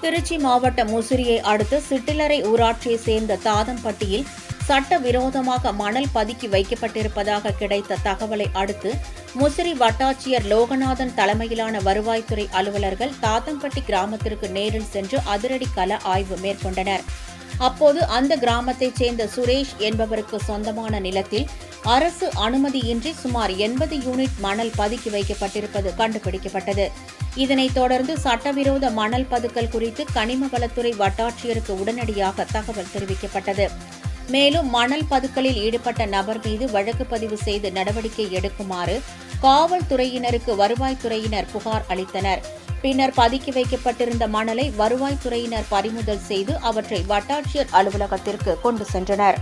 திருச்சி மாவட்டம் முசிறியை அடுத்த சிட்டிலரை ஊராட்சியைச் சேர்ந்த தாதம்பட்டியில் சட்டவிரோதமாக மணல் பதுக்கி வைக்கப்பட்டிருப்பதாக கிடைத்த தகவலை அடுத்து முசிறி வட்டாட்சியர் லோகநாதன் தலைமையிலான வருவாய்த்துறை அலுவலர்கள் தாதம்பட்டி கிராமத்திற்கு நேரில் சென்று அதிரடி கள ஆய்வு மேற்கொண்டனர். அப்போது அந்த கிராமத்தைச் சேர்ந்த சுரேஷ் என்பவருக்கு சொந்தமான நிலத்தில் அரசு அனுமதியின்றி சுமார் 80 யூனிட் மணல் பதுக்கி வைக்கப்பட்டிருப்பது கண்டுபிடிக்கப்பட்டது. இதனைத் தொடர்ந்து சட்டவிரோத மணல் பதுக்கல் குறித்து கனிம வளத்துறை வட்டாட்சியருக்கு உடனடியாக தகவல் தெரிவிக்கப்பட்டது. மேலும் மணல் பதுக்கலில் ஈடுபட்ட நபர் மீது வழக்கு பதிவு செய்து நடவடிக்கை எடுக்குமாறு காவல்துறையினருக்கு வருவாய்த்துறையினர் புகார் அளித்தனர். பின்னர் பதுக்கி வைக்கப்பட்டிருந்த மணலை வருவாய்த்துறையினர் பறிமுதல் செய்து அவற்றை வட்டாட்சியர் அலுவலகத்திற்கு கொண்டு சென்றனர்.